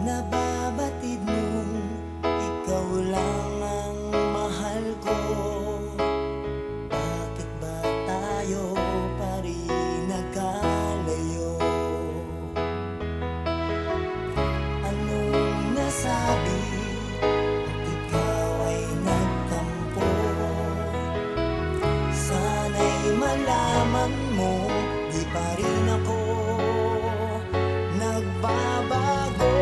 Nababatid mong ikaw lang ang mahal ko. Bakit ba tayo pa rin nagkalayo? Anong nasabi at ikaw ay nagtampo? Sana'y malaman mo, di pa rin ako nagbabago.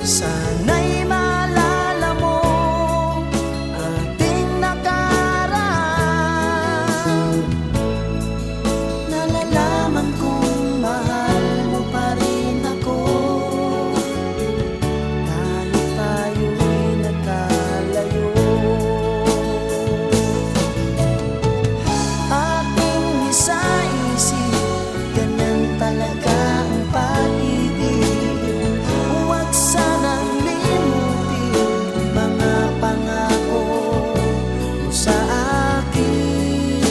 Sana'y maalala mo ating nakaraan. Nalalaman kong mahal mo pa rin ako, kahit tayo'y nagkalayo. Ating isa-isip, ganyan talaga ang pag-ibig. Huwag sanang limutin mga pangako mo sa akin.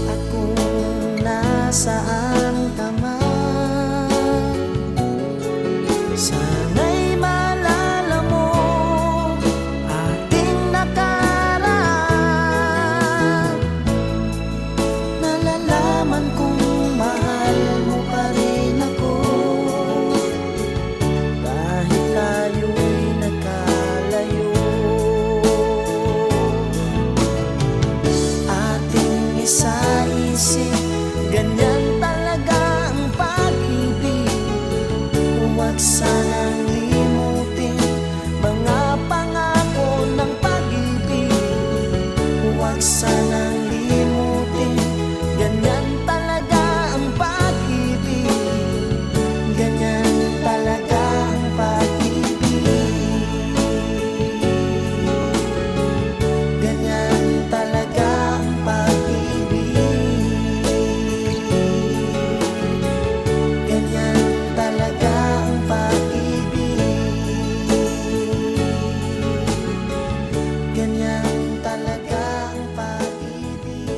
At kung nasaan ka man, sana'y maalala mo ating nakaraan. Nalalaman kong mahal mo pa rin ako, kahit tayo'y nagkalayo. Ating isa-isip, ganyan talaga ang pag-ibig. Huwag sanang limutin mga pangako ng pag-ibig. Huwag sanang limutin, ganyan talaga ang pag-ibig. Ganyan talaga ang pag-ibig. Ganyan talaga ang pag-ibig. Ganyan talaga ang pag-ibig. Ganyan talaga ang pag-ibig.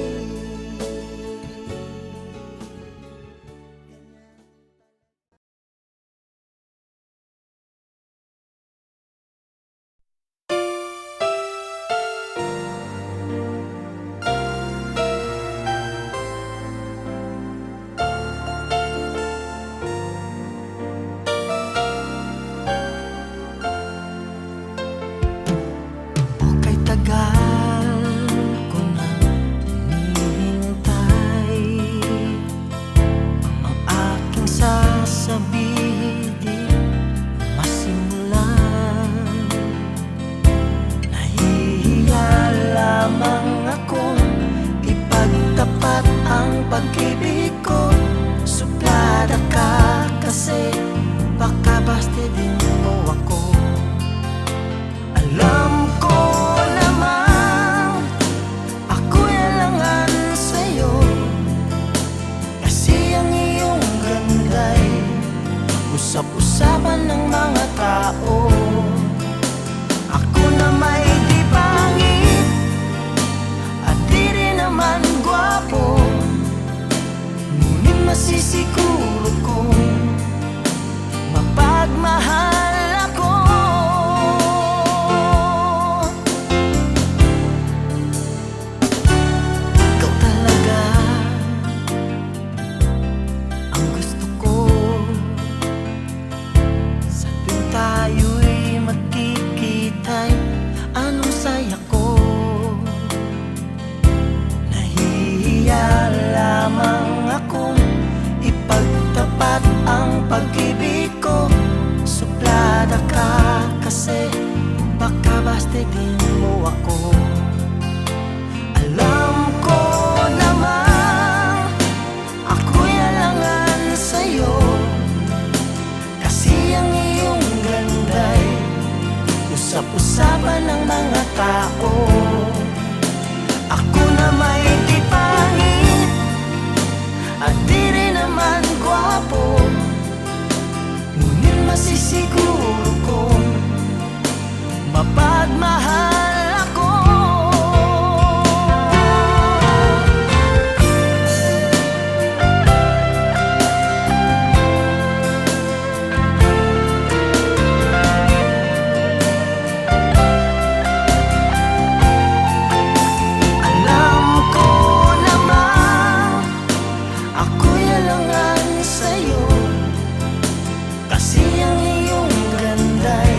Bakit tagal ko na hinihintay ang aking sasabihin di masimulan. Nahihiya lamang akong ipagtapat ang pag-ibig ko. Suplada ka kasi baka bastidin mo ako. Alam ko naman ako'y alangan sa'yo, kasi ang iyong ganda'y usap-usapan ng mga tao. Ako na may di pangit at di rin naman gwapo, ngunit masisiguro kong mapagmahal ako. Ikaw talaga ang gusto ko, sa tuwing tayo'y magkikita'y anong saya ko. Nahihiya lamang akong ipagtapat ang pag-ibig ko. Suplada ka kasi baka bastidin mo ako. Alam ko naman ako'y alangan sa'yo, kasi ang iyong ganda'y usap-usapan ng mga tao. Ako na may di pangit at di rin naman gwapo, ngunit masisiguro kong mapagmahal ako. Alam ko naman ako'y alangan sa'yo, kasi ang iyong ganda'y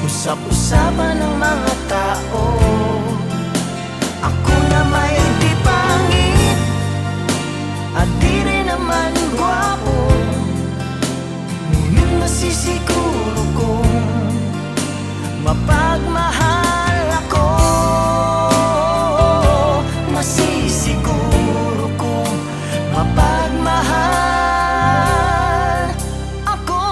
usap-usapan ng mga tao. Ako na may di pangit at di rin naman gwapo, Masisiguro kong mapagmahal ako. Masisiguro kong mapagmahal ako.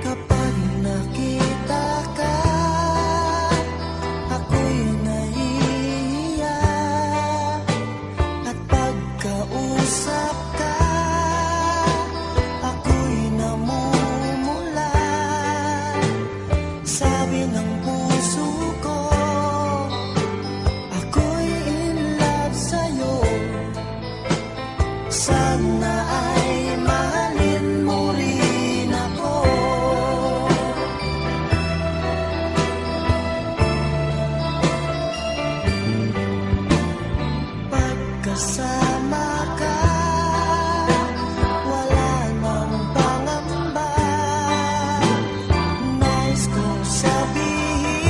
Kapag nakita ka, ako'y nahihiya. At pagkausap ka, ako'y namumula. Sabi ng puso ko, ako'y in love sa'yo. Sana ay mahalin mo rin ako. Pagkasama ka, wala nang pangamba. Nais kong sabihin,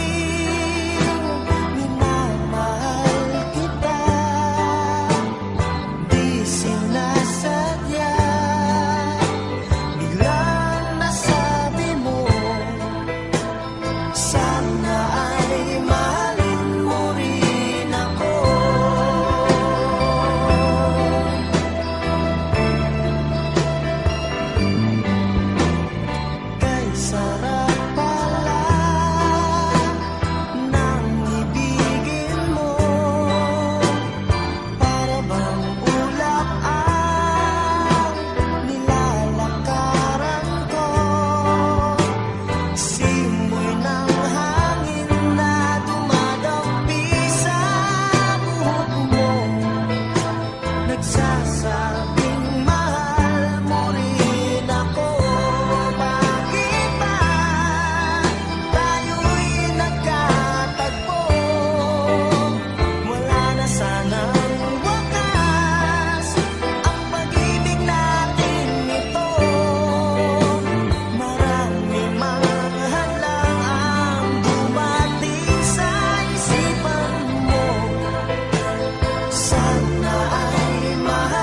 minamahal kita. Di sinasadya, biglang nasabi mo, sana ay mahalin mo rin ako. Kay sarap pala ng ibigin mo. Para bang ulap ang nilalakaran ko. Simoy ng hangin na dumadampi sa buhok mo. Nagsasabing mahal mo rin ako. Bakit ba tayo'y nagkatagpo? Wala na sanang wakas ang pag-ibig natin ito. Marami mang hadlang ang dumating sa isipan mo. Sana ay mahal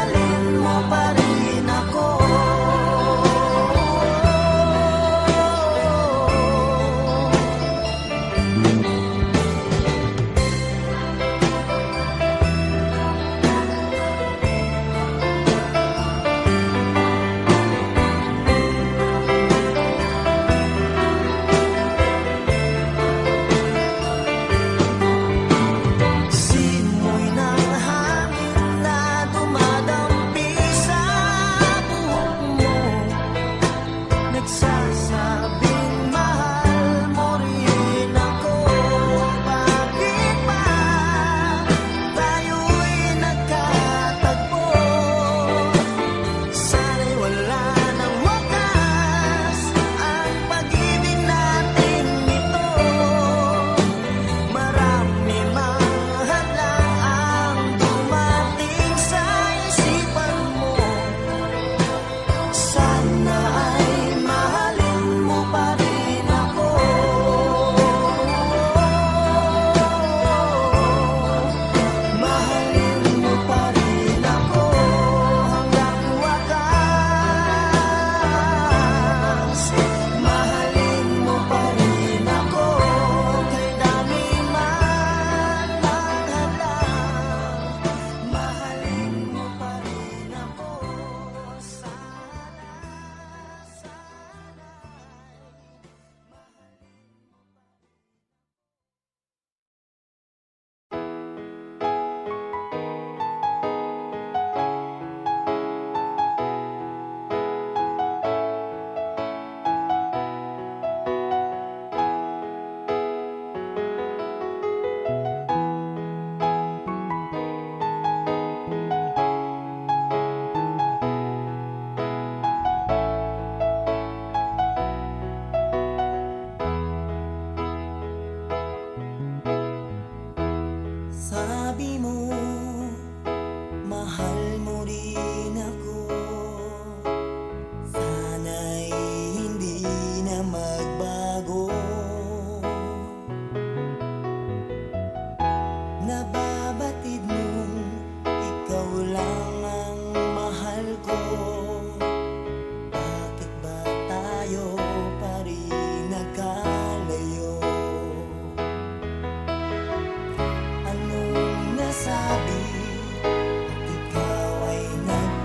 mo rin ako. Sana'y hindi na magbago. Nababatid mong ikaw lang ang mahal ko. Bakit ba tayo pa rin nagkalayo? Anong nasabi at ikaw ay nagbago?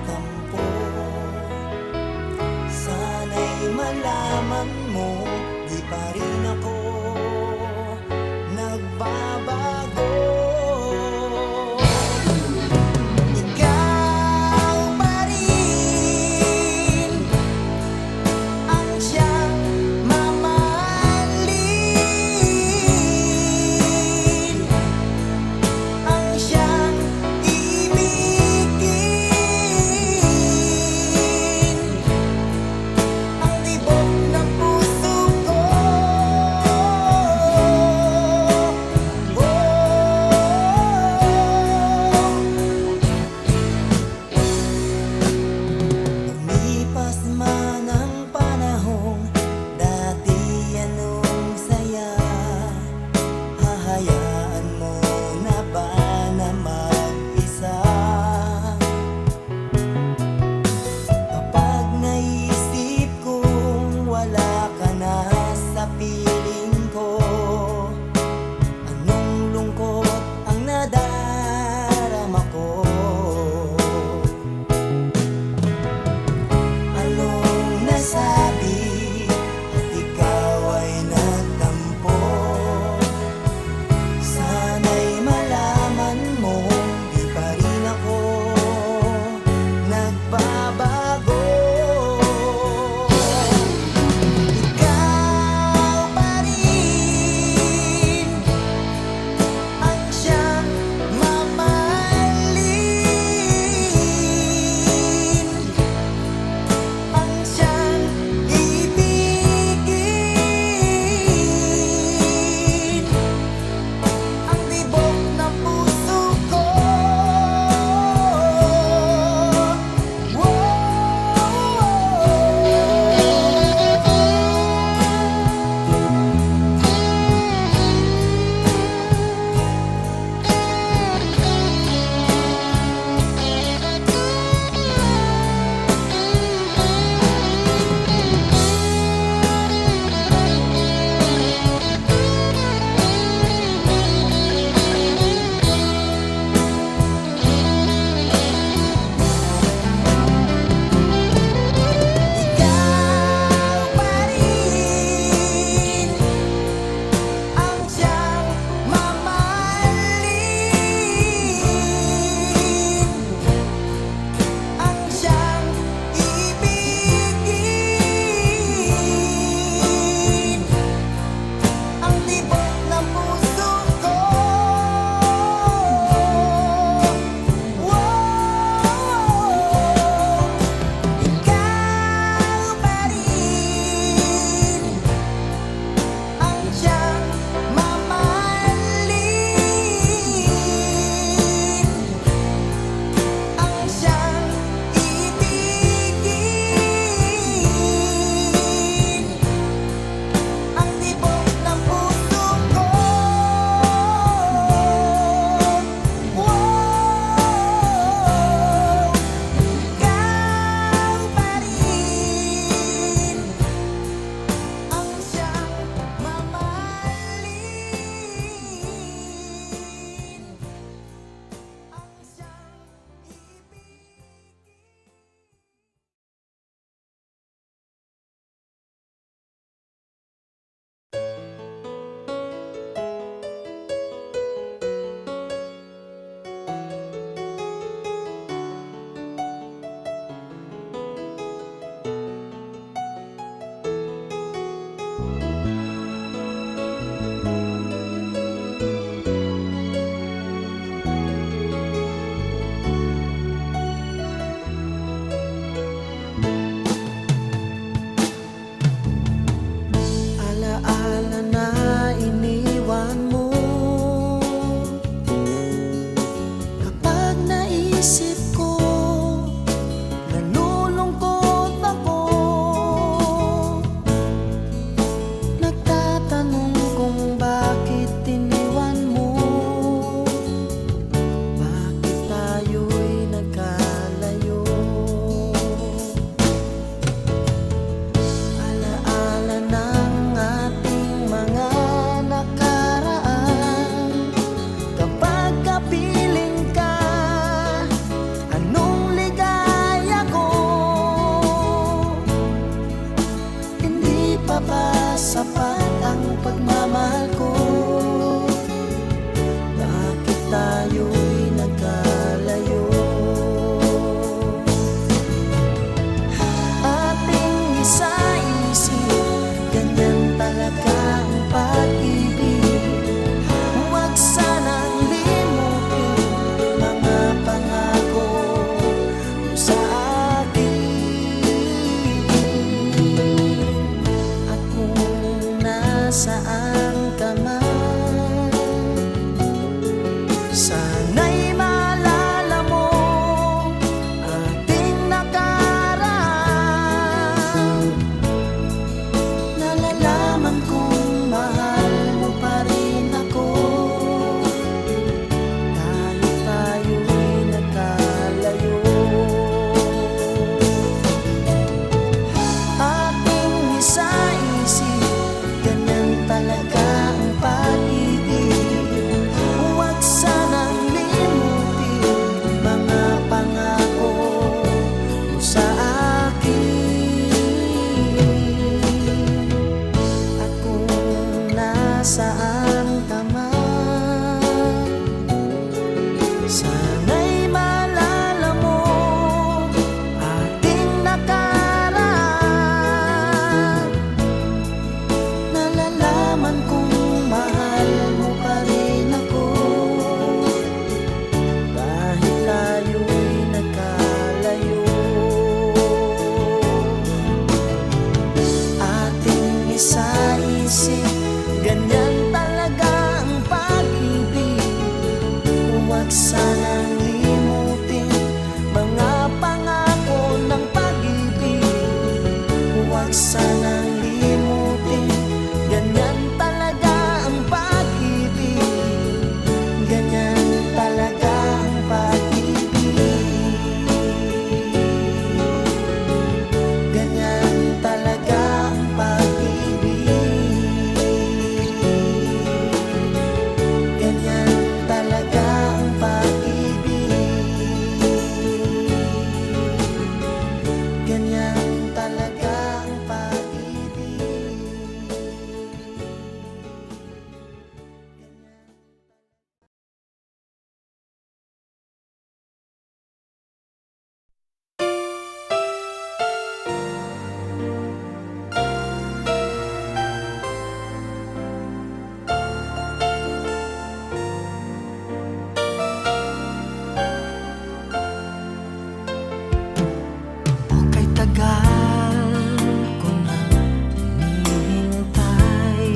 sanang limutin. Ganyan talaga ang pag-ibig, ganyan talaga ang pag-ibig, ganyan talaga ang pag-ibig, ganyan talaga ang pag-ibig, ganyan talaga ang pag-ibig. Kay tagal ko nang hinihintay,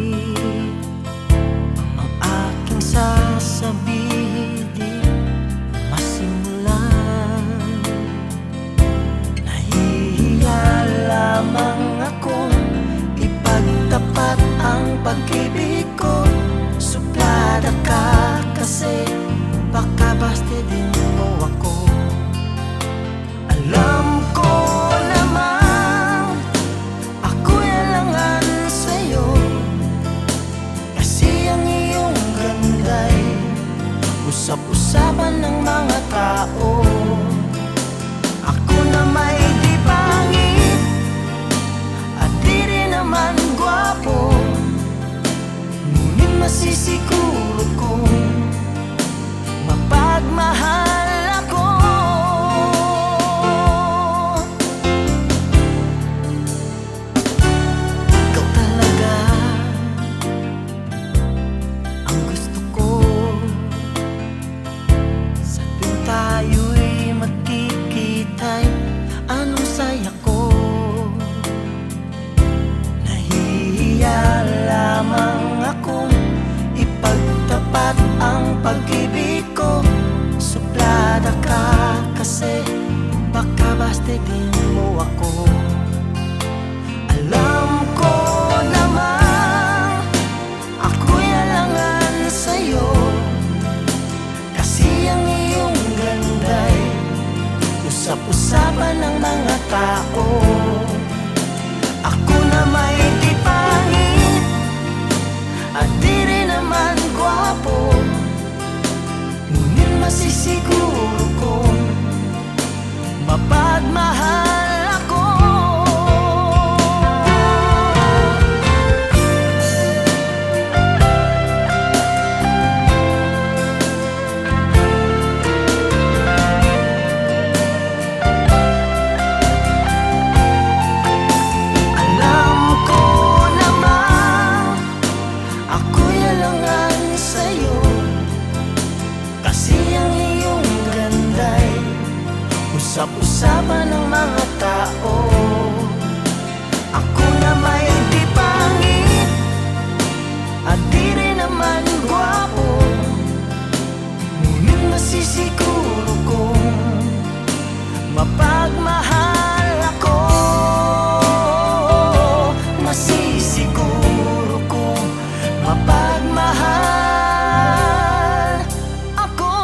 ang aking sasabihin di masimulan. Nahihiya lamang akong ipagtapat ang pag-ibig ko. Suplada ka kasi baka bastidin mo ako. Alam ko naman ako'y alangan sa'yo, kasi ang iyong ganda'y usap-usapan ng mga tao. Ako na may di pangit at di rin naman gwapo, ngunit masisiguro kong mapagmahal ako. Ikaw talaga ang gusto ko, sa tuwing tayo'y magkikita'y anong saya ko. Nahihiya lamang akong ipagtapat ang pag-ibig ko. Suplada ka kasi baka bastidin mo ako. Alam ko naman ako'y alangan sa'yo, kasi ang iyong ganda'y usap-usapan ng mga tao. Ako na may di pangit at di rin naman gwapo, ngunit masisiguro kong mapagmahal ako. Alam ko naman ako'y alangan sa'yo, kasi ang iyong ganda'y usap-usapan ng mga tao. Ako na may di pangit at di rin naman gwapo, ngunit masisiguro kong mapagmahal ako. Masisiguro kong mapagmahal ako.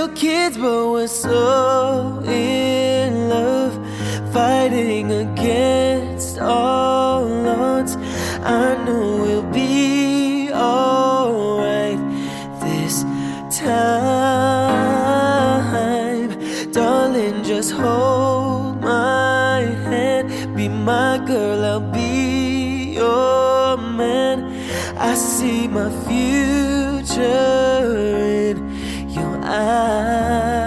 still kids, but we're so in love, fighting against all odds. I know we'll be alright this time. Darling, just hold my hand. Be my girl, I'll be your man. I see my future in your eyes.